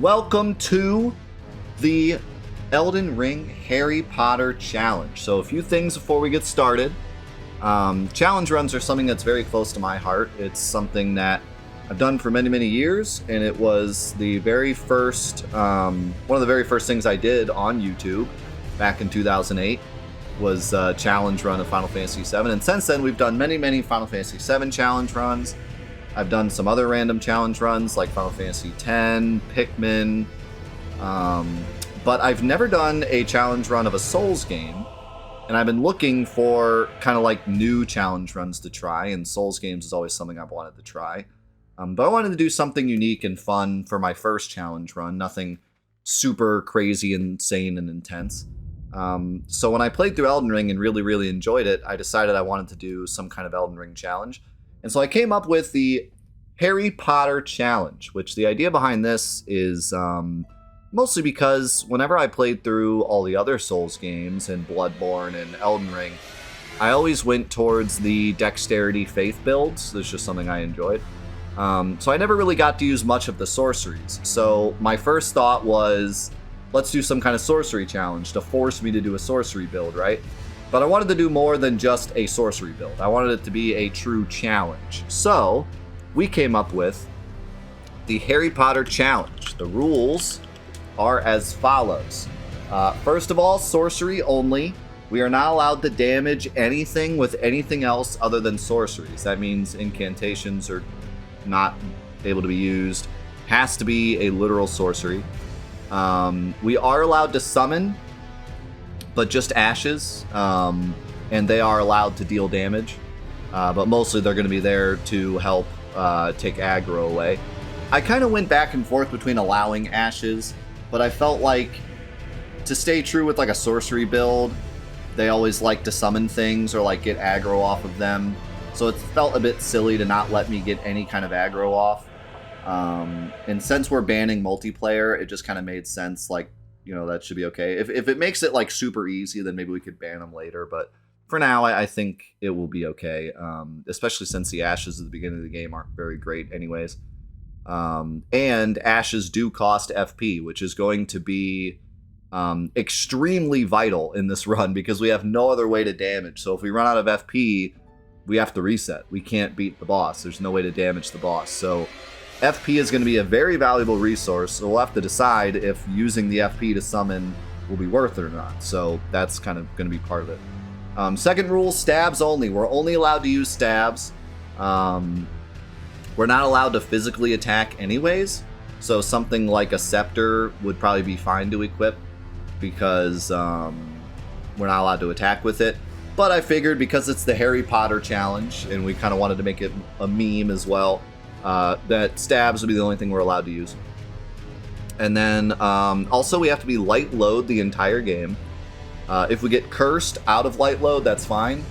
Welcome to the Elden Ring Harry Potter Challenge. So a few things before we get started. Challenge runs are something that's very close to my heart. It's something that I've done for many, many years, and it was the very first, one of the very first things I did on YouTube back in 2008 was a challenge run of Final Fantasy VII. And since then, we've done many, many Final Fantasy VII challenge runs. I've done some other random challenge runs like Final Fantasy X, Pikmin, but I've never done a challenge run of a Souls game, and I've been looking for kind of like new challenge runs to try, and Souls games is always something I've wanted to try. But I wanted to do something unique and fun for my first challenge run, nothing super crazy, insane, and intense. So when I played through Elden Ring and really, really enjoyed it, I decided I wanted to do some kind of Elden Ring challenge. And so I came up with the Harry Potter Challenge, which the idea behind this is mostly because whenever I played through all the other Souls games and Bloodborne and Elden Ring, I always went towards the dexterity faith builds. That's just something I enjoyed. So I never really got to use much of the sorceries. So my first thought was, let's do some kind of sorcery challenge to force me to do a sorcery build, right? But I wanted to do more than just a sorcery build. I wanted it to be a true challenge. So we came up with the Harry Potter Challenge. The rules are as follows. First of all, sorcery only. We are not allowed to damage anything with anything else other than sorceries. That means incantations are not able to be used. Has to be a literal sorcery. We are allowed to summon, but just ashes, and they are allowed to deal damage, but mostly they're going to be there to help take aggro away. I kind of went back and forth between allowing ashes, but I felt like to stay true with like a sorcery build, they always like to summon things or like get aggro off of them, so it felt a bit silly to not let me get any kind of aggro off. And since we're banning multiplayer, it just kind of made sense, like, you know, that should be okay. If it makes it like super easy, then maybe we could ban them later. But for now, I think it will be okay. Especially since the ashes at the beginning of the game aren't very great anyways. And ashes do cost FP, which is going to be extremely vital in this run because we have no other way to damage. So if we run out of FP, we have to reset. We can't beat the boss. There's no way to damage the boss. So FP is going to be a very valuable resource, so we'll have to decide if using the FP to summon will be worth it or not. So that's kind of going to be part of it. Second rule, stabs only. We're only allowed to use stabs. We're not allowed to physically attack anyways, so something like a scepter would probably be fine to equip because we're not allowed to attack with it. But I figured because it's the Harry Potter Challenge, and we kind of wanted to make it a meme as well, that stabs would be the only thing we're allowed to use. And then also we have to be light load the entire game. If we get cursed out of light load, that's fine,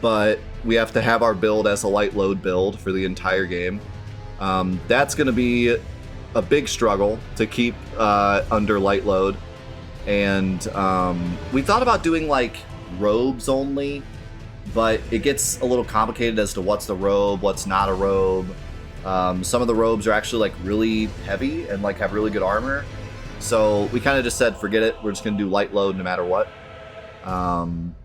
but we have to have our build as a light load build for the entire game. That's going to be a big struggle to keep under light load. And we thought about doing like robes only, but it gets a little complicated as to what's the robe, what's not a robe. Some of the robes are actually like really heavy and like have really good armor, so we kind of just said forget it, we're just gonna do light load no matter what. And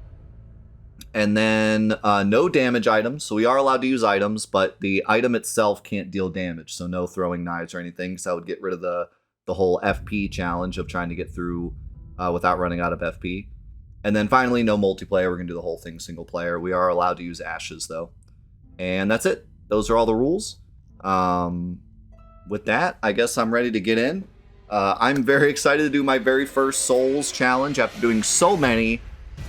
then no damage items, so we are allowed to use items, but the item itself can't deal damage, so no throwing knives or anything, because that would get rid of the whole FP challenge of trying to get through without running out of FP. And then finally, no multiplayer. We're gonna do the whole thing single player. We are allowed to use ashes though, and that's it. Those are all the rules. With that, I guess I'm ready to get in. I'm very excited to do my very first Souls challenge after doing so many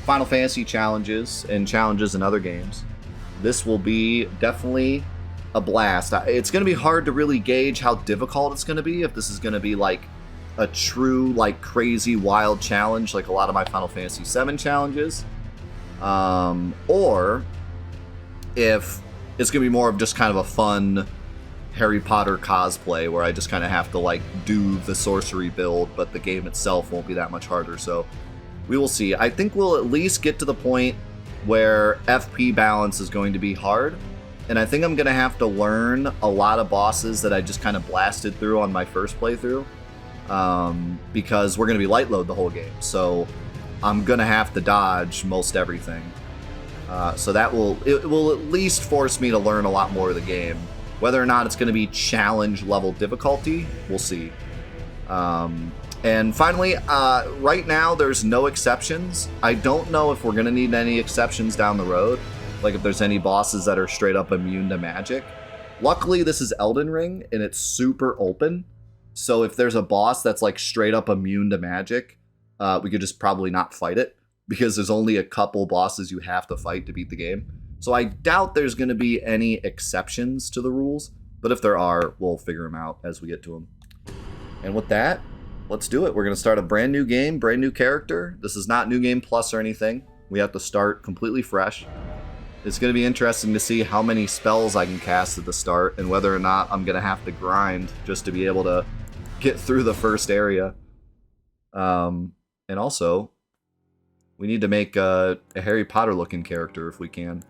Final Fantasy challenges and challenges in other games. This will be definitely a blast. It's going to be hard to really gauge how difficult it's going to be, if this is going to be like a true, like crazy wild challenge like a lot of my Final Fantasy VII challenges, or if it's going to be more of just kind of a fun Harry Potter cosplay where I just kind of have to like do the sorcery build, but the game itself won't be that much harder. So we will see. I think we'll at least get to the point where FP balance is going to be hard, and I think I'm going to have to learn a lot of bosses that I just kind of blasted through on my first playthrough. because we're going to be light load the whole game. So I'm going to have to dodge most everything. So it will at least force me to learn a lot more of the game. Whether or not it's going to be challenge level difficulty, we'll see. And finally, right now there's no exceptions. I don't know if we're going to need any exceptions down the road, like if there's any bosses that are straight up immune to magic. Luckily, this is Elden Ring, and it's super open. So if there's a boss that's like straight up immune to magic, we could just probably not fight it, because there's only a couple bosses you have to fight to beat the game. So I doubt there's going to be any exceptions to the rules, but if there are, we'll figure them out as we get to them. And with that, let's do it. We're going to start a brand new game, brand new character. This is not New Game Plus or anything. We have to start completely fresh. It's going to be interesting to see how many spells I can cast at the start and whether or not I'm going to have to grind just to be able to get through the first area. And also, we need to make a Harry Potter looking character if we can.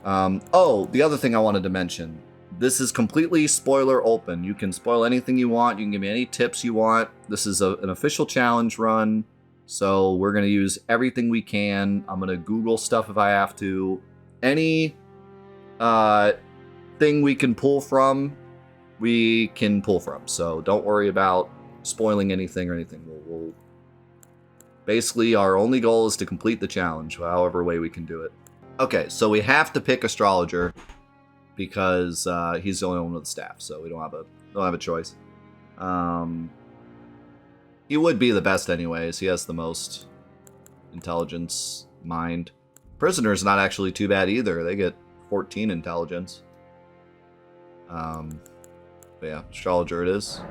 Oh, the other thing I wanted to mention. This is completely spoiler open. You can spoil anything you want. You can give me any tips you want. This is an official challenge run. So we're going to use everything we can. I'm going to Google stuff if I have to. Any thing we can pull from, we can pull from. So don't worry about spoiling anything or anything. We'll basically, our only goal is to complete the challenge, however way we can do it. Okay, so we have to pick Astrologer because he's the only one with the staff, so we don't have a choice. He would be the best anyways. He has the most intelligence, mind. Prisoner's not actually too bad either. They get 14 intelligence. But yeah, Astrologer it is.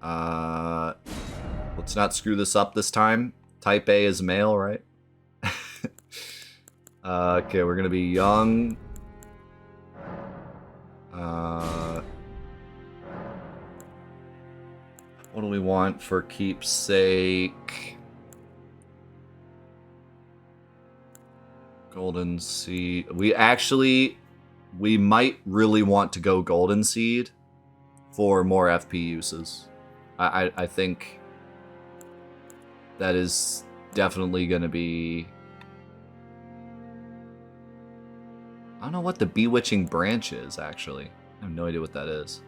Let's not screw this up this time. Type A is male, right? Okay, we're gonna be young. What do we want for keepsake? Golden Seed. We might really want to go Golden Seed for more FP uses. I think that is definitely going to be... I don't know what the Bewitching Branch is, actually. I have no idea what that is.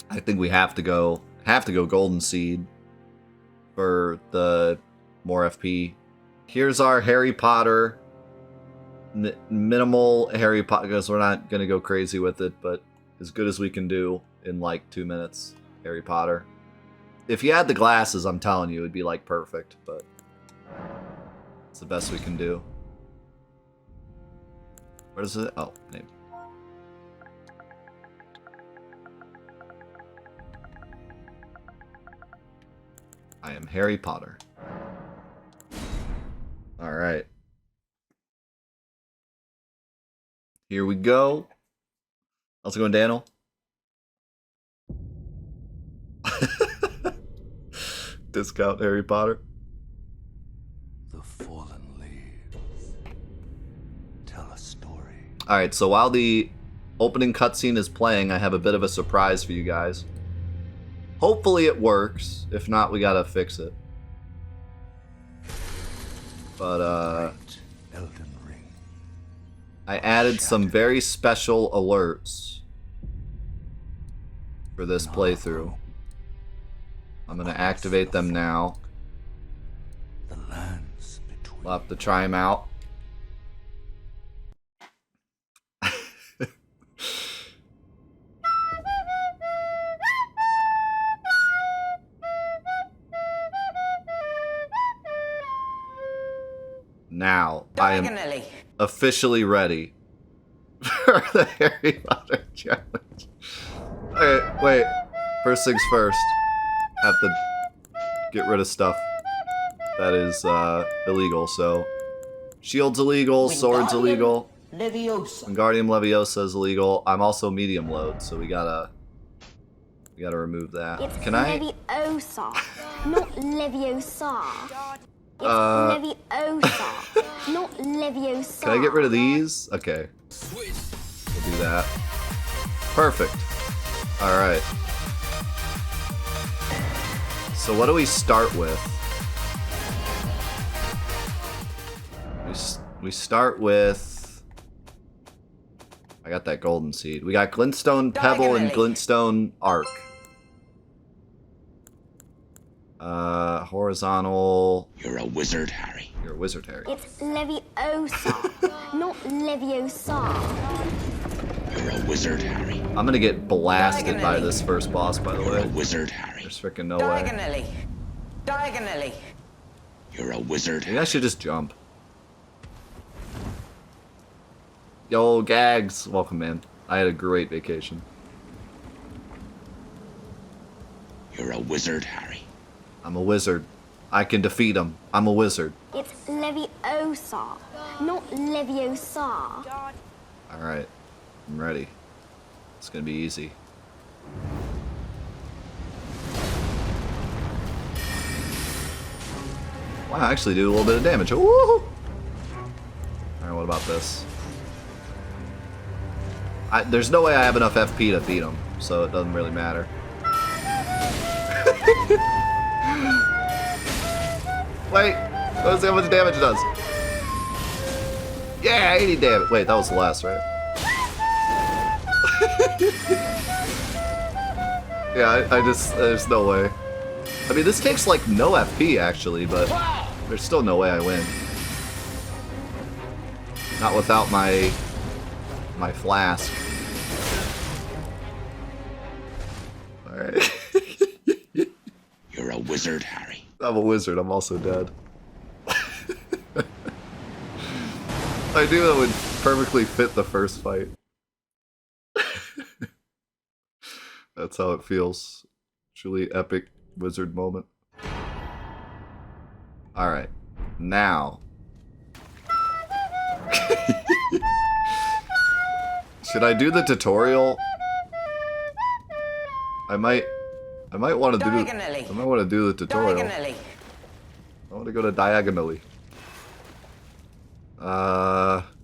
I think we have to go Golden Seed for the more FP. Here's our Harry Potter. Minimal Harry Potter, because we're not going to go crazy with it, but as good as we can do in like 2 minutes. Harry Potter. If you had the glasses, I'm telling you, it'd be like perfect, but it's the best we can do. What is it? Oh, name. I am Harry Potter. Alright. Here we go. How's it going, Daniel? Discount Harry Potter. The fallen leaves tell a story. Alright, so while the opening cutscene is playing, I have a bit of a surprise for you guys. Hopefully it works. If not, we gotta fix it. But, Elden Ring. I added some very special alerts for this playthrough. I'm gonna activate them now. The lands between. We'll have to try them out. Now, I am officially ready for the Harry Potter challenge. Okay, wait. First things first. Have to get rid of stuff that is illegal, so... Shield's illegal, sword's illegal. Wingardium Leviosa is illegal. I'm also medium load, so we gotta remove that. It's Can I? Leviosa, not Leviosa. It's Leviosa, not Leviosa. Can I get rid of these? Okay. We'll do that. Perfect. Alright. So what do we start with? We start with... I got that golden seed. We got glintstone pebble and glintstone arc. Horizontal... You're a wizard, Harry. You're a wizard, Harry. It's Leviosa, not Leviosa. You're a wizard, Harry. I'm gonna get blasted by this first boss, by the You're a way. wizard, Harry. There's freaking no way. Diagonally. You're a wizard, Maybe I should just jump. Yo, Gags. Welcome, man. I had a great vacation. You're a wizard, Harry. I'm a wizard. I can defeat him. I'm a wizard. It's Leviosa, not Leviosa. Alright. I'm ready. It's gonna be easy. Wow, I actually do a little bit of damage. Woo! Alright, what about this? There's no way I have enough FP to beat him, so it doesn't really matter. Wait, let's see how much damage it does. Yeah, 80 damage. Wait, that was the last, right? Yeah, I just, there's no way. I mean, this takes like no FP actually, but there's still no way I win. Not without my flask. Alright. You're a wizard, Harry. I'm a wizard, I'm also dead. I knew that would perfectly fit the first fight. That's how it feels. Truly epic wizard moment. Alright. Now. Should I do the tutorial? I might want to do the tutorial. Diagonally. I want to go to diagonally.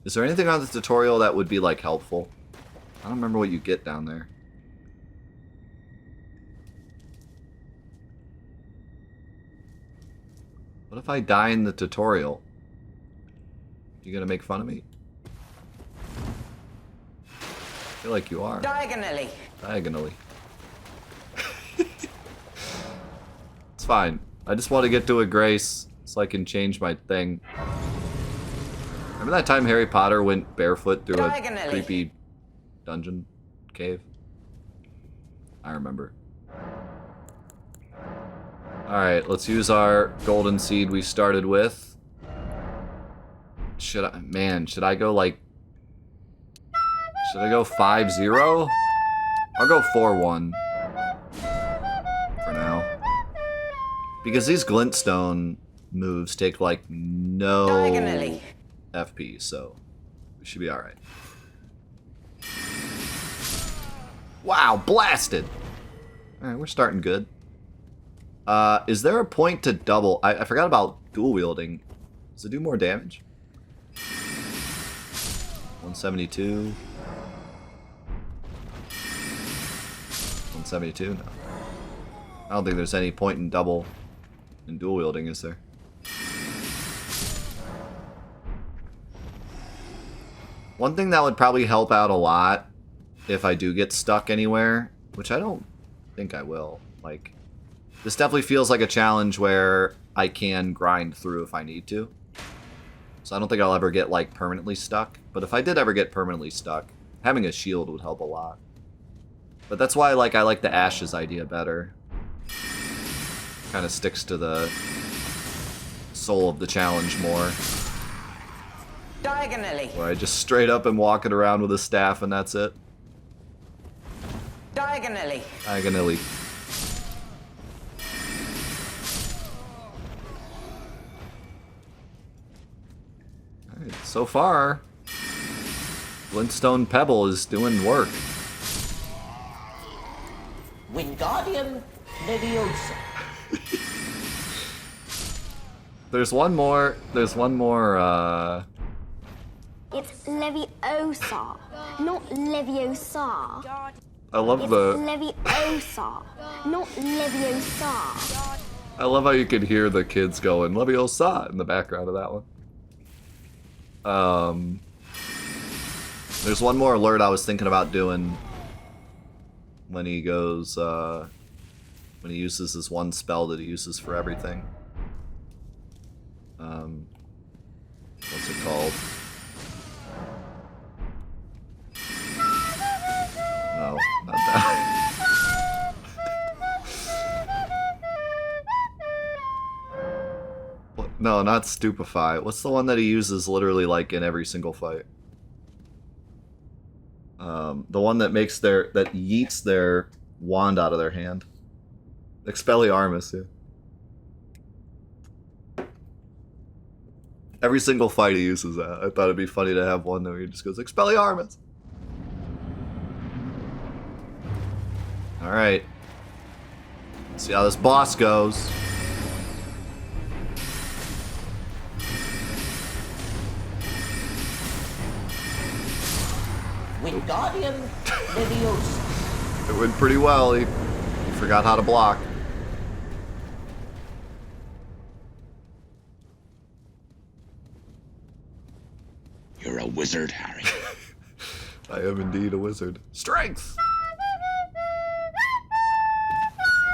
Is there anything on the tutorial that would be like helpful? I don't remember what you get down there. What if I die in the tutorial? You gonna make fun of me? I feel like you are. Diagonally. Diagonally. It's fine. I just want to get to a grace so I can change my thing. Remember that time Harry Potter went barefoot through a creepy dungeon cave? I remember. Alright, let's use our golden seed we started with. Should I go like... Should I go 5-0? I'll go 4-1. For now. Because these glintstone moves take like no FP, so we should be alright. Wow, blasted! Alright, we're starting good. Is there a point to double? I forgot about dual wielding. Does it do more damage? 172. 172? No. I don't think there's any point in double in dual wielding, is there? One thing that would probably help out a lot if I do get stuck anywhere, which I don't think I will, like, this definitely feels like a challenge where I can grind through if I need to. So I don't think I'll ever get, like, permanently stuck. But if I did ever get permanently stuck, having a shield would help a lot. But that's why, like, I like the Ashes idea better. Kind of sticks to the soul of the challenge more. Diagonally. Where I just straight up am walking around with a staff and that's it. Diagonally. Diagonally. Alright, so far, Glintstone Pebble is doing work. Wingardium Leviosa. There's one more. There's one more. It's Leviosa, not Leviosa. I love It's the. Leviosa, not Leviosa. I love how you could hear the kids going Leviosa in the background of that one. There's one more alert I was thinking about doing when he goes, when he uses this one spell that he uses for everything. What's it called? No, not that. What? No, not Stupefy. What's the one that he uses literally like in every single fight? The one that makes that yeets their wand out of their hand. Expelliarmus, yeah. Every single fight he uses that. I thought it'd be funny to have one where he just goes, Expelliarmus! Alright. See how this boss goes. Wingardium Leviosa. It went pretty well. He forgot how to block. You're a wizard, Harry. I am indeed a wizard. Strength!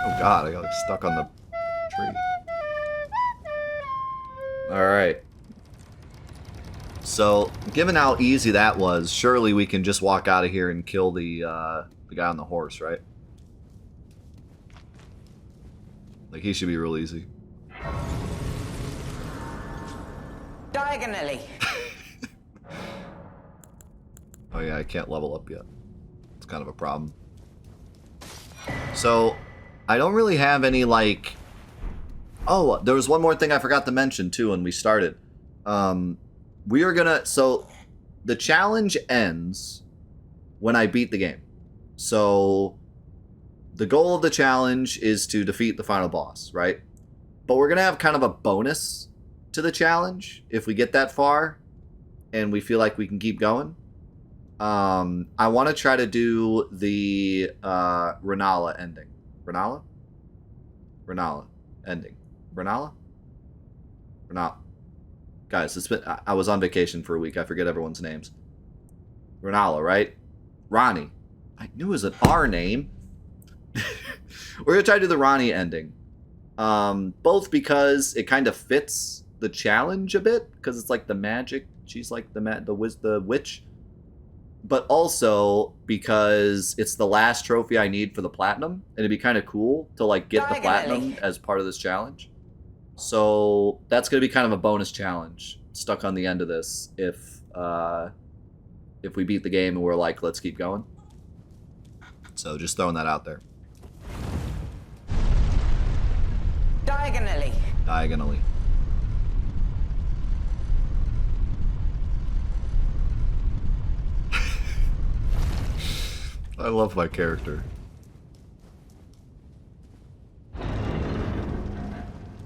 Oh god, I got like, stuck on the tree. Alright. So, given how easy that was, surely we can just walk out of here and kill the guy on the horse, right? Like, he should be real easy. Diagonally. Oh yeah, I can't level up yet. It's kind of a problem. So, I don't really have any, like... Oh, there was one more thing I forgot to mention, too, when we started. We are gonna... So, the challenge ends when I beat the game. So, the goal of the challenge is to defeat the final boss, right? But we're gonna have kind of a bonus to the challenge if we get that far and we feel like we can keep going. I want to try to do the Ranala ending. Ranala? Ranala ending. Ranala? Ranala. Guys, it's been, I was on vacation for a week. I forget everyone's names. Ranala, right? Ranni. I knew it was an R name. We're going to try to do the Ranni ending. Both because it kind of fits the challenge a bit, because it's like the magic. She's like the witch. But also because it's the last trophy I need for the platinum, and it'd be kind of cool to like get the platinum as part of this challenge. So that's gonna be kind of a bonus challenge stuck on the end of this if we beat the game and we're like, let's keep going. So just throwing that out there. Diagonally. Diagonally. I love my character.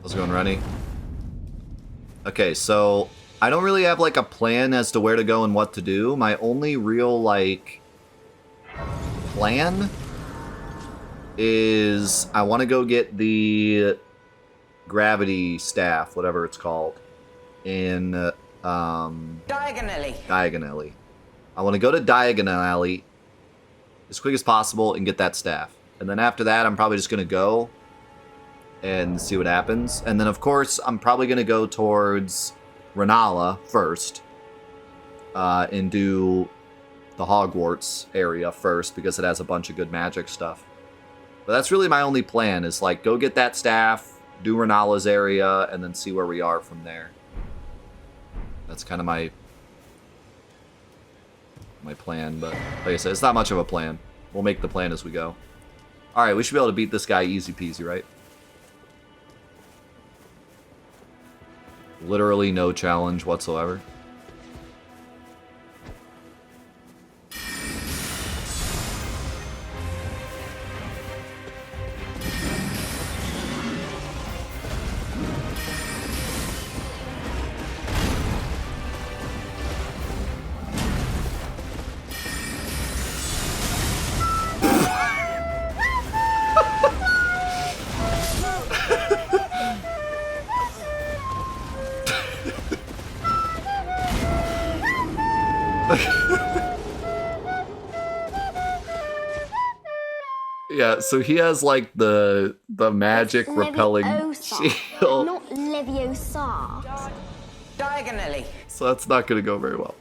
How's it going, Ranni? Okay, so I don't really have like a plan as to where to go and what to do. My only real like plan is I want to go get the gravity staff, whatever it's called, in Diagonally. Diagon Alley. I want to go to Diagon Alley as quick as possible and get that staff. And then after that, I'm probably just going to go and see what happens. And then, of course, I'm probably going to go towards Ranala first and do the Hogwarts area first because it has a bunch of good magic stuff. But that's really my only plan is, like, go get that staff, do Ranala's area, and then see where we are from there. That's kind of my plan, but like I said, it's not much of a plan. We'll make the plan as we go. Alright, we should be able to beat this guy easy peasy, right? Literally no challenge whatsoever. Yeah, so he has like the magic repelling Leviosa, shield. not Leviosa. Diagonally. So that's not gonna go very well.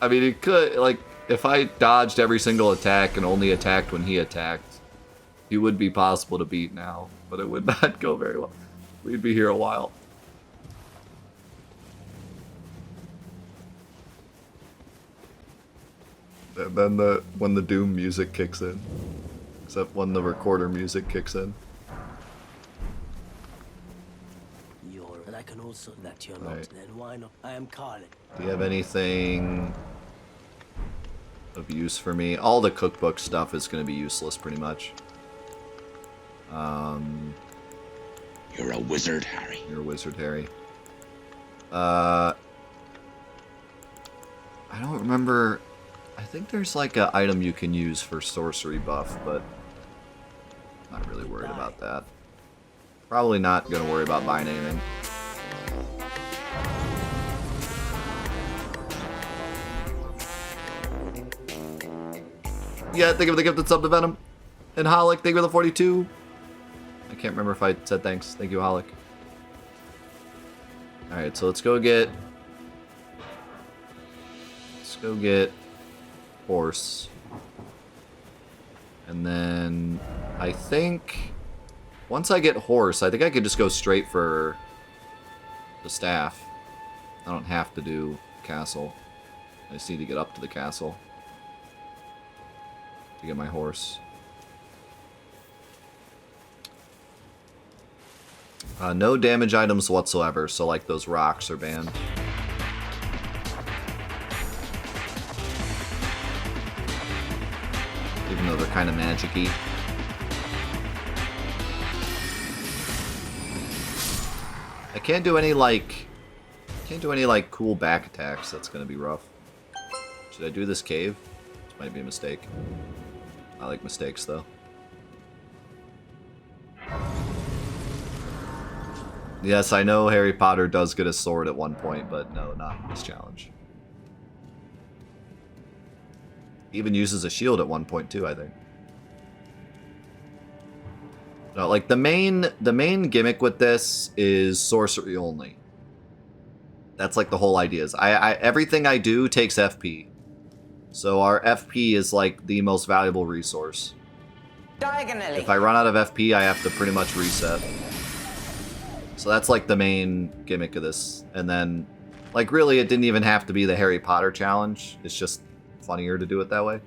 I mean, it could, like, if I dodged every single attack and only attacked when he attacked, he would be possible to beat now, but it would not go very well. We'd be here a while. And then when the Doom music kicks in. Except when the recorder music kicks in. And I can also that you're Right. not. Then why not? I am Caelid. Do you have anything of use for me? All the cookbook stuff is going to be useless, pretty much. You're a wizard, Harry. You're a wizard, Harry. I don't remember. I think there's like an item you can use for sorcery buff, but I'm not really worried about that. Probably not going to worry about buying anything. Yeah, think of the gifted sub to Venom. And Holic, thank you for the 42. I can't remember if I said thanks. Thank you, Holic. Alright, so let's go get horse. And then I think once I get horse, I think I could just go straight for the staff. I don't have to do castle. I just need to get up to the castle to get my horse. No damage items whatsoever, so like those rocks are banned. Even though they're kind of magic-y. I can't do any like cool back attacks. That's gonna be rough. Should I do this cave? This might be a mistake. I like mistakes though. Yes, I know Harry Potter does get a sword at one point, but no, not in this challenge. He even uses a shield at one point too, I think. No, like the main gimmick with this is sorcery only. That's like the whole idea. Is everything I do takes FP. So our FP is like the most valuable resource. Diagonally. If I run out of FP, I have to pretty much reset. So that's like the main gimmick of this. And then, like really, it didn't even have to be the Harry Potter challenge. It's just funnier to do it that way.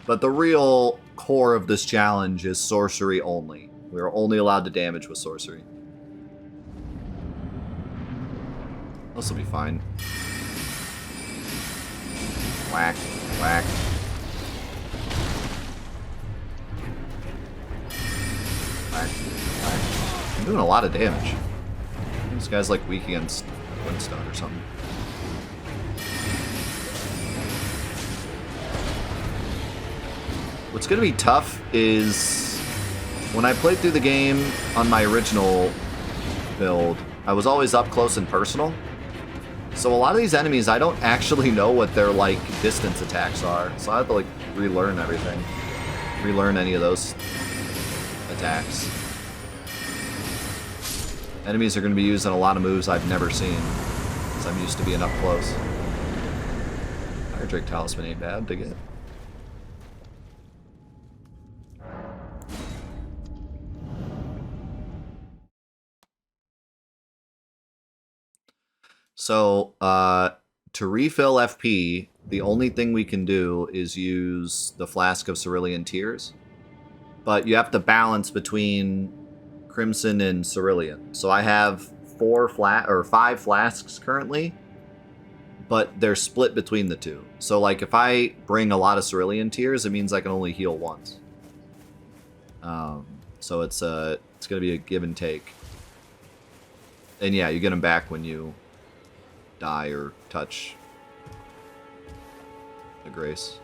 But the real core of this challenge is sorcery only. We're only allowed to damage with sorcery. This will be fine. Whack, whack. Whack, whack. I'm doing a lot of damage. This guy's like weak against Windstone or something. What's gonna be tough is when I played through the game on my original build, I was always up close and personal. So a lot of these enemies, I don't actually know what their like distance attacks are. So I have to like relearn everything. Relearn any of those attacks. Enemies are going to be using a lot of moves I've never seen, because I'm used to being up close. Fire Drake Talisman ain't bad to get. So, to refill FP, the only thing we can do is use the Flask of Cerulean Tears. But you have to balance between Crimson and Cerulean. So I have 5 flasks currently, but they're split between the two. So like if I bring a lot of Cerulean Tears, it means I can only heal once. So it's gonna be a give and take. And yeah, you get them back when you die or touch the Grace.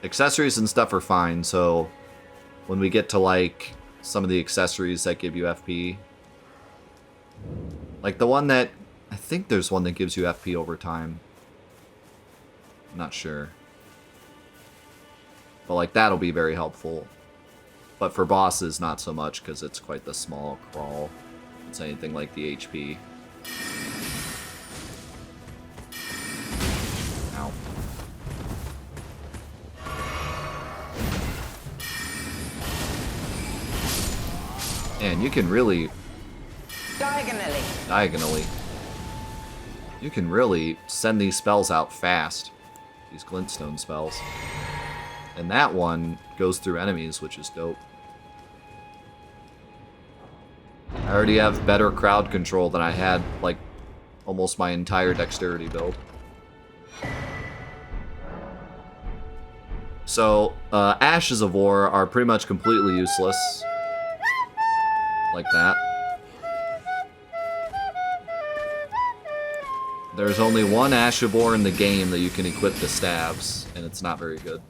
accessories and stuff are fine, so when we get to, like, some of the accessories that give you FP, like the one that, I think there's one that gives you FP over time. I'm not sure. But, like, that'll be very helpful. But for bosses, not so much, because it's quite the small crawl. It's anything like the HP. Ow. And you can really... Diagonally. You can really send these spells out fast. These glintstone spells. And that one goes through enemies, which is dope. I already have better crowd control than I had, like, almost my entire dexterity build. So, Ashes of War are pretty much completely useless. Like that. There's only one Ash of War in the game that you can equip to stabs, and it's not very good.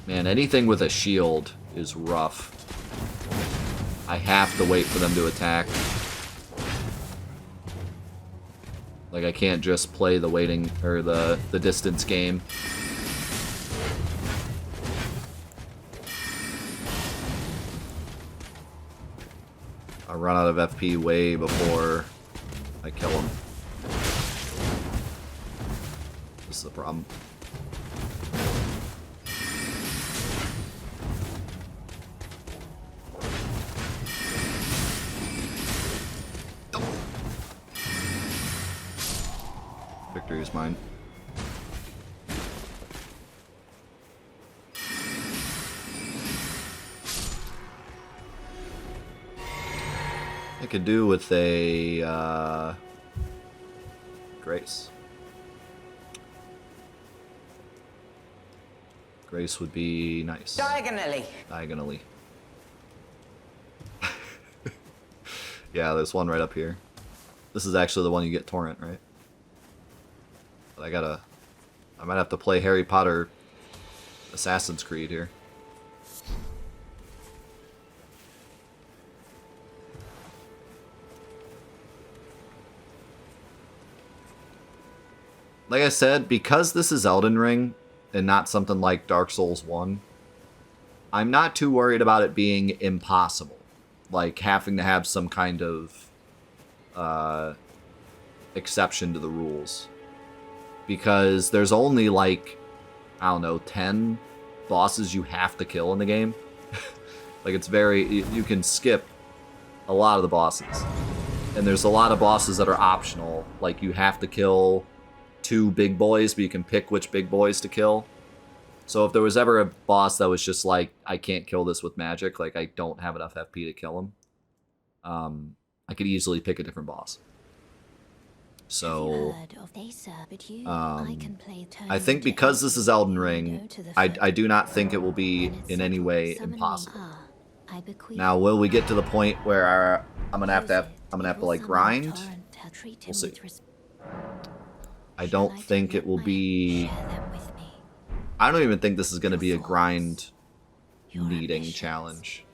Man, anything with a shield is rough. I have to wait for them to attack. Like, I can't just play the waiting, or the distance game. I run out of FP way before I kill him. This is the problem. Victory is mine. I could do with a Grace. Grace would be nice. Diagonally. Yeah, there's one right up here. This is actually the one you get torrent, right? But I might have to play Harry Potter Assassin's Creed here. Like I said, because this is Elden Ring and not something like Dark Souls 1, I'm not too worried about it being impossible. Like having to have some kind of exception to the rules. Because there's only like, I don't know, 10 bosses you have to kill in the game. Like it's you can skip a lot of the bosses. And there's a lot of bosses that are optional. Like you have to kill 2 big boys, but you can pick which big boys to kill. So if there was ever a boss that was just like, I can't kill this with magic, like I don't have enough FP to kill him, I could easily pick a different boss. So, I think because this is Elden Ring, I do not think it will be in any way impossible. Now, will we get to the point where I'm gonna have to like grind? We'll see. I don't think it will be... I don't even think this is going to be a grind needing challenge.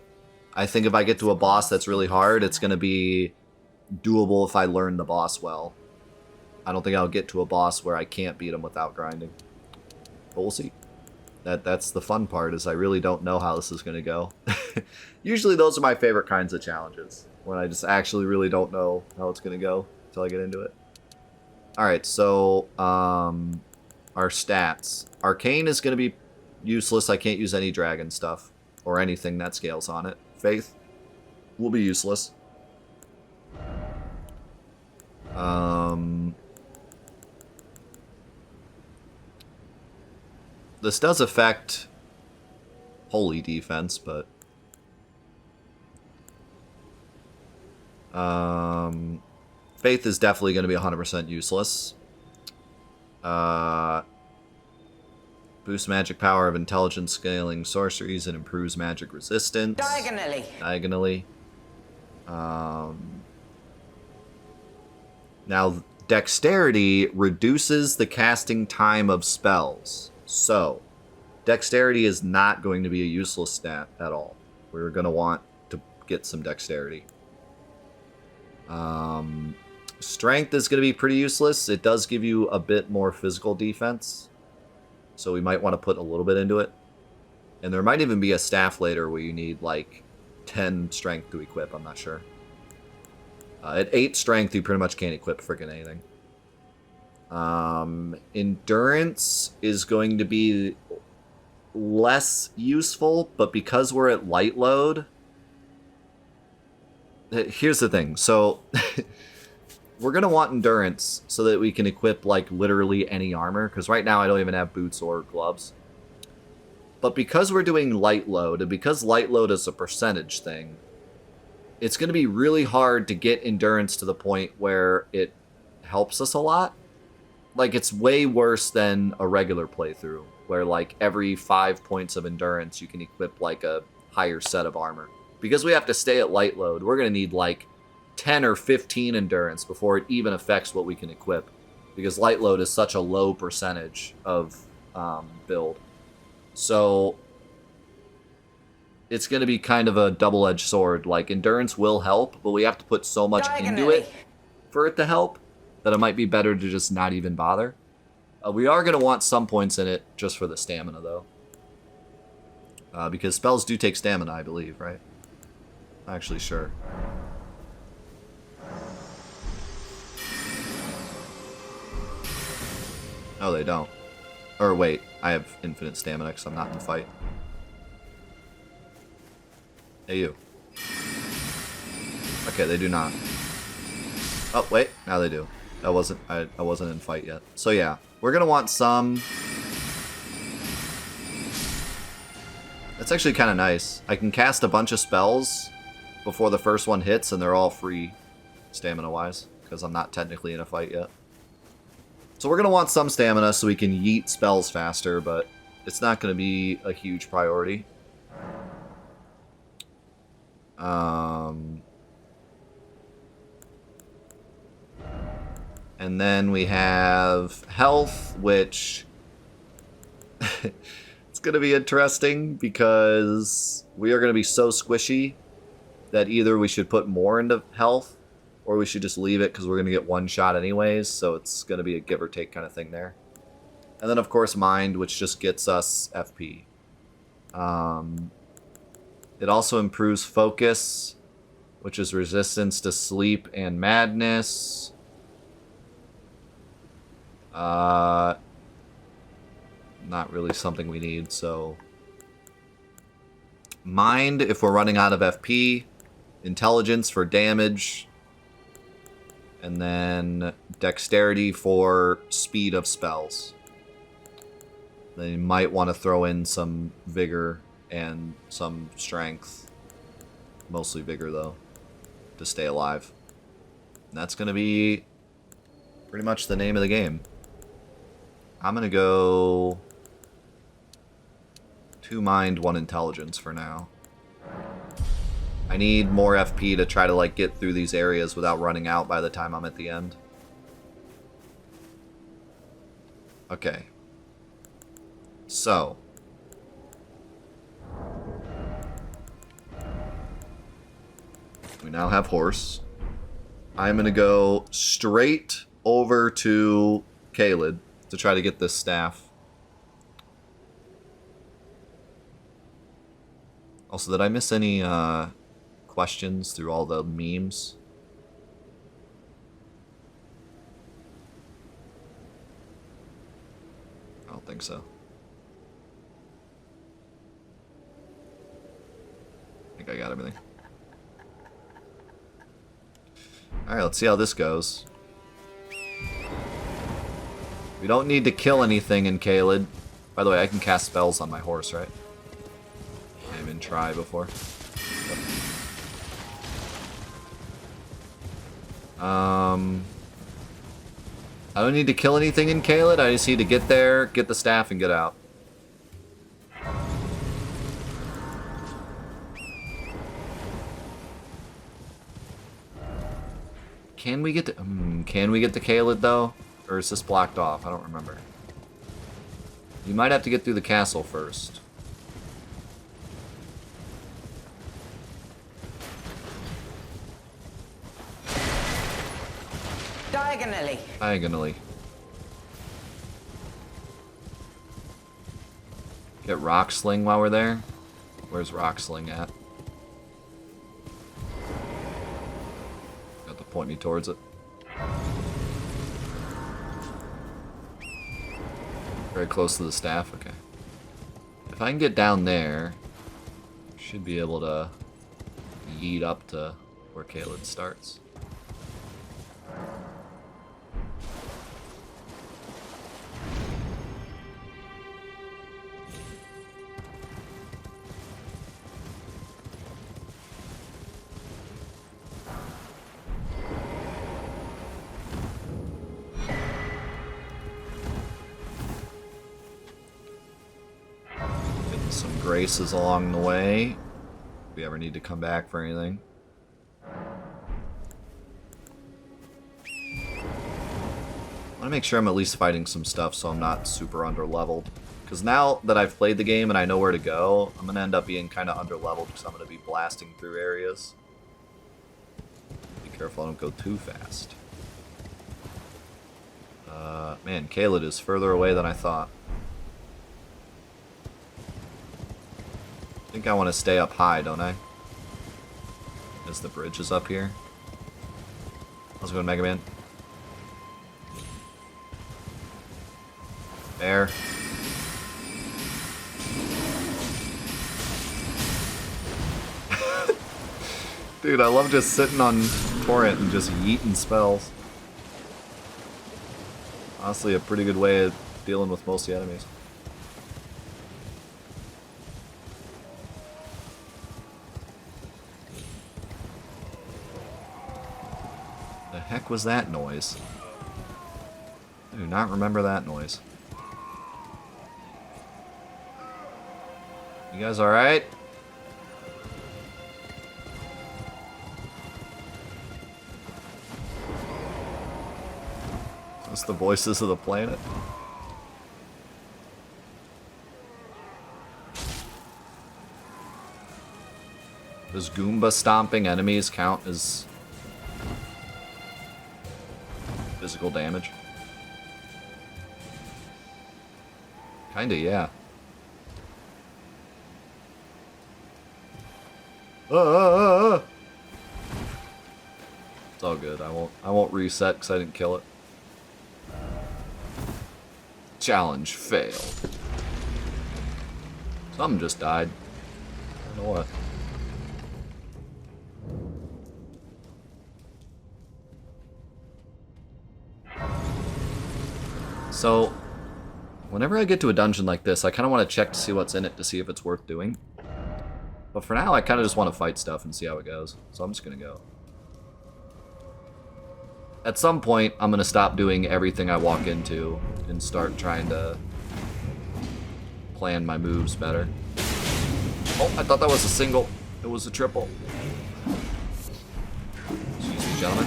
I think if I get to a boss that's really hard, it's going to be doable if I learn the boss well. I don't think I'll get to a boss where I can't beat him without grinding. But we'll see. That's the fun part, is I really don't know how this is going to go. Usually those are my favorite kinds of challenges, when I just actually really don't know how it's going to go until I get into it. Alright, so, our stats. Arcane is going to be useless. I can't use any dragon stuff, or anything that scales on it. Faith will be useless. This does affect holy defense, but... Faith is definitely going to be 100% useless. Boosts magic power of intelligence scaling sorceries and improves magic resistance. Diagonally. Now, Dexterity reduces the casting time of spells. So, Dexterity is not going to be a useless stat at all. We're going to want to get some Dexterity. Strength is going to be pretty useless. It does give you a bit more physical defense. So we might want to put a little bit into it. And there might even be a staff later where you need like 10 strength to equip. I'm not sure. At 8 strength, you pretty much can't equip freaking anything. Endurance is going to be less useful, but because we're at light load... Here's the thing. So, we're going to want endurance so that we can equip, like, literally any armor. Because right now I don't even have boots or gloves. But because we're doing light load, and because light load is a percentage thing, it's going to be really hard to get endurance to the point where it helps us a lot. Like, it's way worse than a regular playthrough, where, like, every 5 points of endurance you can equip, like, a higher set of armor. Because we have to stay at light load, we're going to need, like, 10 or 15 endurance before it even affects what we can equip. Because light load is such a low percentage of build. So it's going to be kind of a double-edged sword. Like, endurance will help, but we have to put so much into it for it to help that it might be better to just not even bother. We are going to want some points in it just for the stamina, though. Because spells do take stamina, I believe, right? Actually, sure. No, they don't. Or wait, I have infinite stamina because I'm not in the fight. Hey, you. Okay, they do not. Oh, wait, now they do. I wasn't in fight yet. So yeah, we're gonna want some. That's actually kind of nice. I can cast a bunch of spells before the first one hits, and they're all free, stamina-wise, because I'm not technically in a fight yet. So we're going to want some stamina so we can yeet spells faster, but it's not going to be a huge priority. And then we have health, which it's going to be interesting because we are going to be so squishy that either we should put more into health or we should just leave it because we're going to get one shot anyways, so it's going to be a give or take kind of thing there. And then, of course, Mind, which just gets us FP. It also improves Focus, which is resistance to sleep and madness. Not really something we need, so... Mind, if we're running out of FP. Intelligence for damage. And then Dexterity for speed of spells. Then you might want to throw in some Vigor and some Strength. Mostly Vigor, though, to stay alive. And that's going to be pretty much the name of the game. I'm going to go 2 Mind, 1 Intelligence for now. I need more FP to try to, like, get through these areas without running out by the time I'm at the end. Okay. So. We now have horse. I'm going to go straight over to Caelid to try to get this staff. Also, did I miss any, questions through all the memes? I don't think so. I think I got everything. Alright, let's see how this goes. We don't need to kill anything in Caelid. By the way, I can cast spells on my horse, right? I didn't even try before. I don't need to kill anything in Caelid. I just need to get there, get the staff, and get out. Can we get to Caelid though? Or is this blocked off? I don't remember. You might have to get through the castle first. Diagonally. Diagonally. Get Rock Sling while we're there. Where's Rock Sling at? Got to point me towards it. Very close to the staff, okay. If I can get down there, should be able to yeet up to where Caelid starts. Some graces along the way, if we ever need to come back for anything. I want to make sure I'm at least fighting some stuff so I'm not super underleveled. Because now that I've played the game and I know where to go, I'm going to end up being kind of underleveled because I'm going to be blasting through areas. Be careful I don't go too fast. Man, Caelid is further away than I thought. I think I want to stay up high, don't I? As the bridge is up here. How's it going, Mega Man? There. Dude, I love just sitting on Torrent and just yeeting spells. Honestly, a pretty good way of dealing with most of the enemies. The heck was that noise? I do not remember that noise. You guys alright? That's the voices of the planet. Does Goomba stomping enemies count as physical damage? Kinda, yeah. It's all good. I won't reset because I didn't kill it. Challenge failed. Something just died. I don't know what. So, whenever I get to a dungeon like this, I kind of want to check to see what's in it to see if it's worth doing. But for now, I kind of just want to fight stuff and see how it goes. So I'm just going to go. At some point, I'm going to stop doing everything I walk into and start trying to plan my moves better. Oh, I thought that was a single. It was a triple. Excuse me, gentlemen.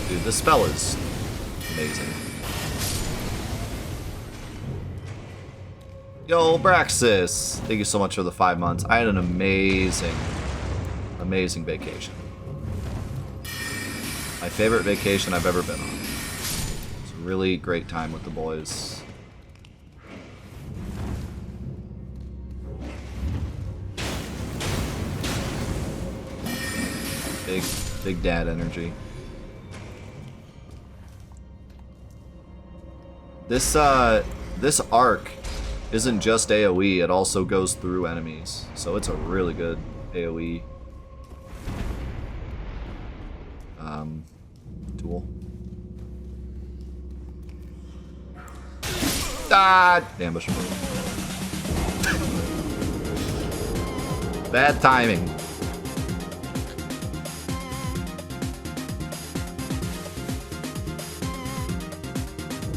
Dude, this spell is amazing. Yo, Braxis! Thank you so much for the 5 months. I had an amazing vacation. My favorite vacation I've ever been on. It's a really great time with the boys. Big dad energy. This arc isn't just AoE, it also goes through enemies. So it's a really good AoE tool. Ah! Ambush him. Bad timing.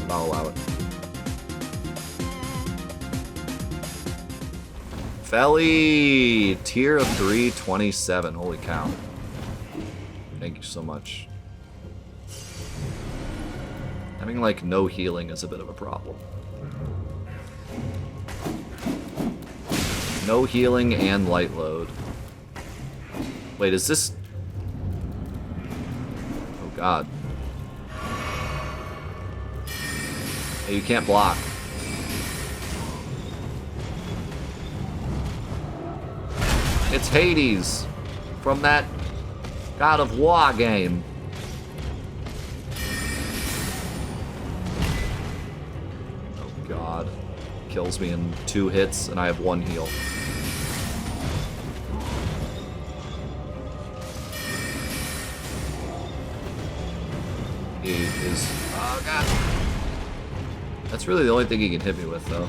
but I'll allow it. Felly! Tier of 327. Holy cow. Thank you so much. Having, like, no healing is a bit of a problem. No healing and light load. Wait, is this... Oh, God. Hey, you can't block. It's Hades from that God of War game. Oh God. Kills me in 2 hits and I have 1 heal. He is... Oh God. That's really the only thing he can hit me with though.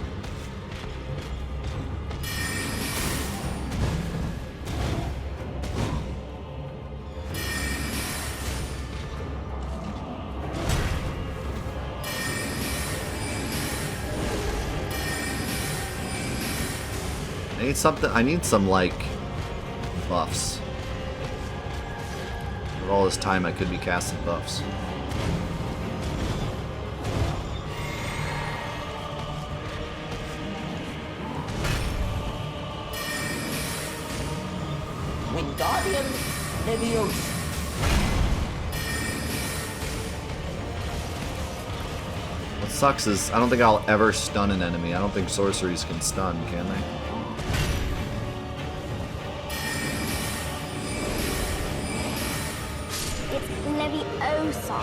I need something. I need some like buffs. For all this time, I could be casting buffs. Wingardium Leviosa. What sucks is I don't think I'll ever stun an enemy. I don't think sorceries can stun, can they? It's Leviosa,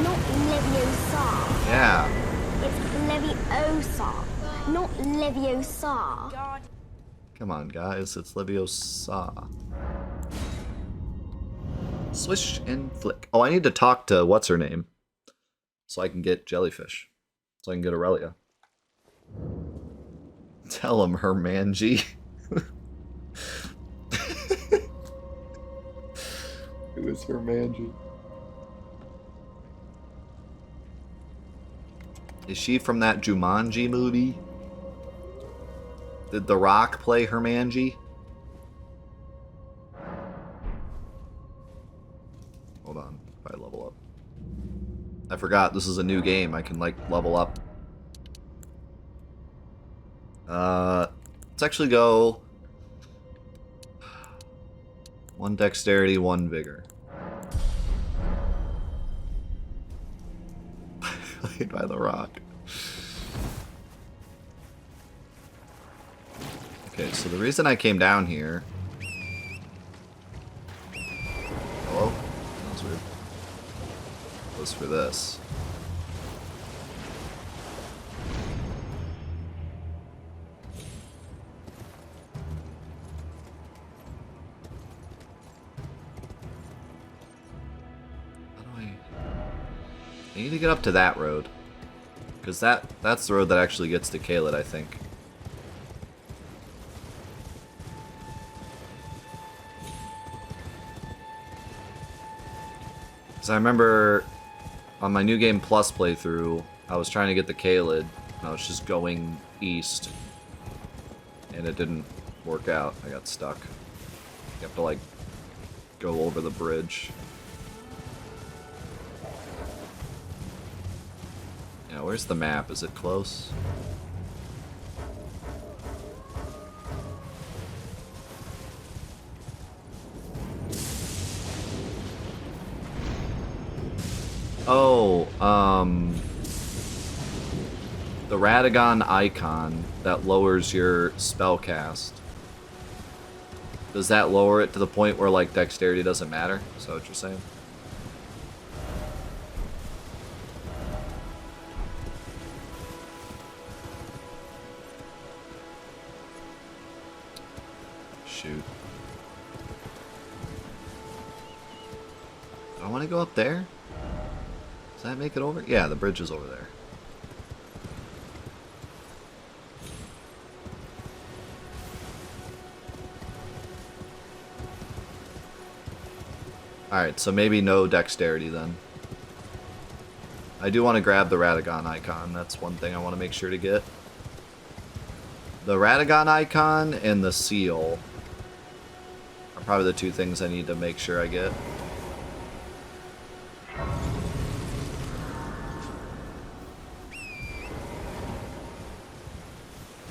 not Leviosa. Yeah. It's Leviosa, not Leviosa. Come on, guys. It's Leviosa. Swish and flick. Oh, I need to talk to what's her name, so I can get jellyfish. So I can get Aurelia. Tell him, Hermanji. Who is Hermanji? Is she from that Jumanji movie? Did The Rock play Hermanji? Hold on, if I level up. I forgot, this is a new game. I can, like, level up. Let's actually go... 1 dexterity, 1 vigor. Played by The Rock. Okay, so the reason I came down here... Hello? That was weird. Was for this. How do I need to get up to that road. Because that's the road that actually gets to Caelid, I think. Because I remember on my New Game Plus playthrough, I was trying to get the Caelid, and I was just going east. And it didn't work out. I got stuck. You have to, like, go over the bridge. Yeah, where's the map? Is it close? Oh, the Radagon icon that lowers your spell cast. Does that lower it to the point where, like, dexterity doesn't matter? Is that what you're saying? Shoot. Do I want to go up there? Does that make it over? Yeah, the bridge is over there. Alright, so maybe no dexterity then. I do want to grab the Radagon icon. That's one thing I want to make sure to get. The Radagon icon and the seal are probably the two things I need to make sure I get.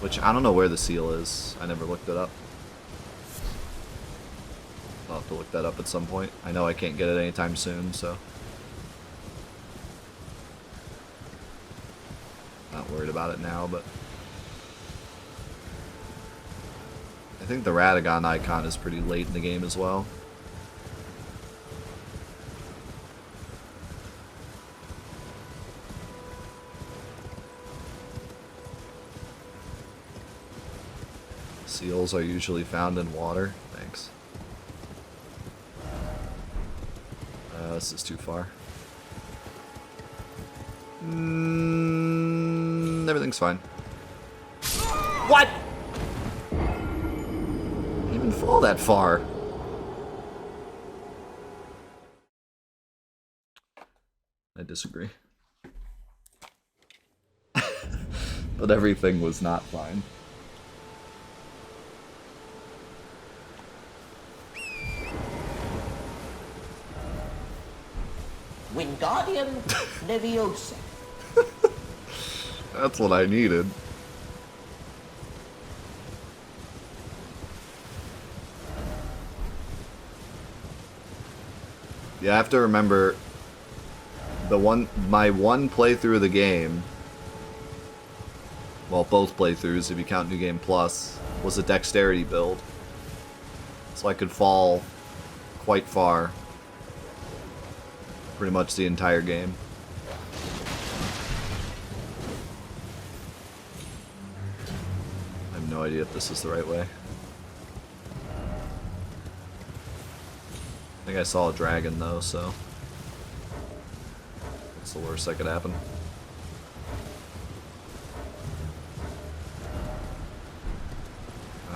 Which, I don't know where the seal is. I never looked it up. I'll have to look that up at some point. I know I can't get it anytime soon, so... not worried about it now, but... I think the Radagon icon is pretty late in the game as well. Seals are usually found in water. Thanks. This is too far. Everything's fine. What? Didn't even fall that far. I disagree. But everything was not fine. Wingardium Leviosa. That's what I needed. Yeah, I have to remember my one playthrough of the game, well, both playthroughs if you count New Game Plus, was a dexterity build. So I could fall quite far. Pretty much the entire game. I have no idea if this is the right way. I think I saw a dragon though, so that's the worst that could happen.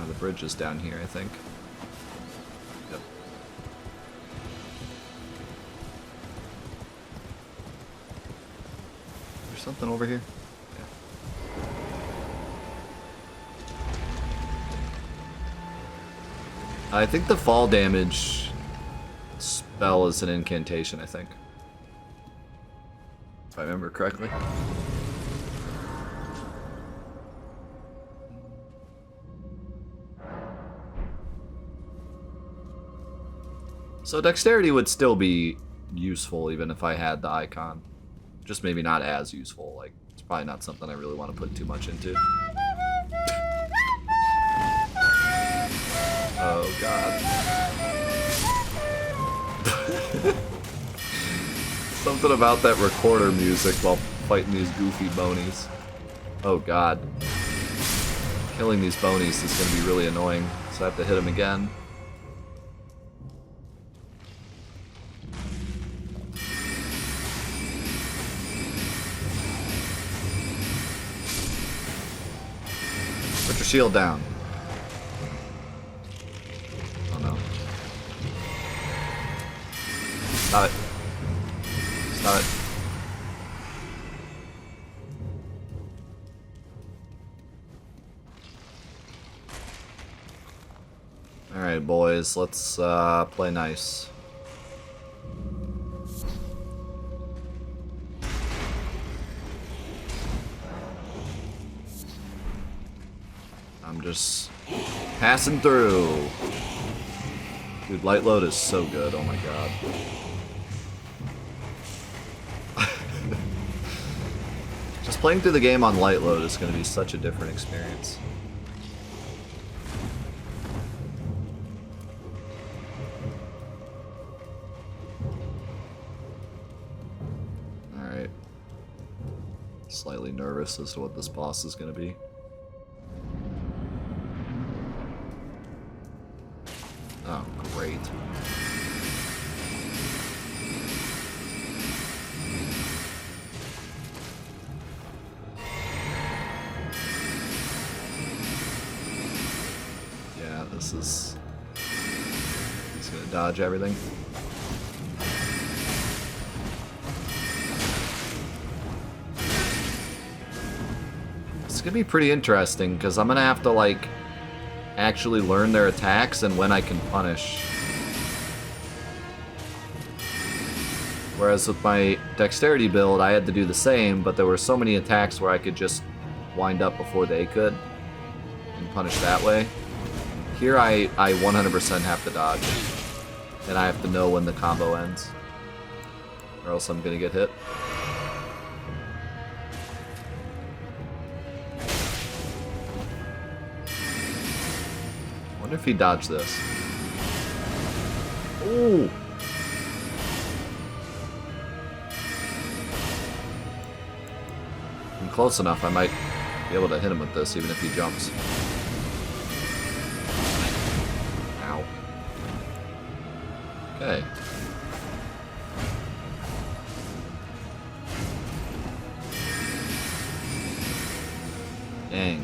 The bridge is down here, I think. Yep. There's something over here. Yeah. I think the fall damage spell is an incantation, I think. If I remember correctly. So dexterity would still be useful even if I had the icon. Just maybe not as useful. Like, it's probably not something I really want to put too much into. Oh god. Something about that recorder music while fighting these goofy bonies. Oh god. Killing these bonies is going to be really annoying, so I have to hit them again. Put your shield down. Oh no. Stop it. Stop it. Alright boys, let's play nice. I'm just passing through. Dude, light load is so good, oh my god. Just playing through the game on light load is going to be such a different experience. Alright. Slightly nervous as to what this boss is going to be. Oh, great. Yeah, this is... He's gonna dodge everything. It's gonna be pretty interesting because I'm gonna have to like actually learn their attacks and when I can punish. Whereas with my dexterity build, I had to do the same, but there were so many attacks where I could just wind up before they could and punish that way. Here I 100% have to dodge. And I have to know when the combo ends. Or else I'm gonna get hit. Wonder if he dodged this. Ooh! I'm close enough, I might be able to hit him with this even if he jumps. Ow. Okay. Dang.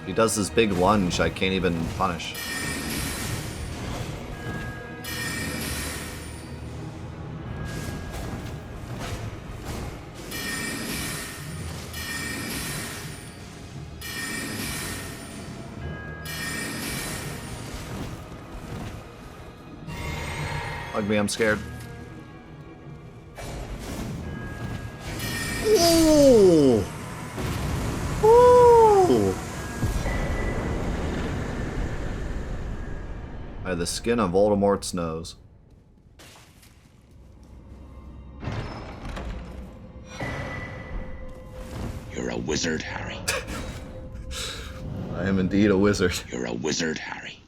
If he does this big lunge, I can't even punish. Hug me, I'm scared. Ooh! Ooh! I have the skin of Voldemort's nose. You're a wizard, Harry. I am indeed a wizard. You're a wizard, Harry.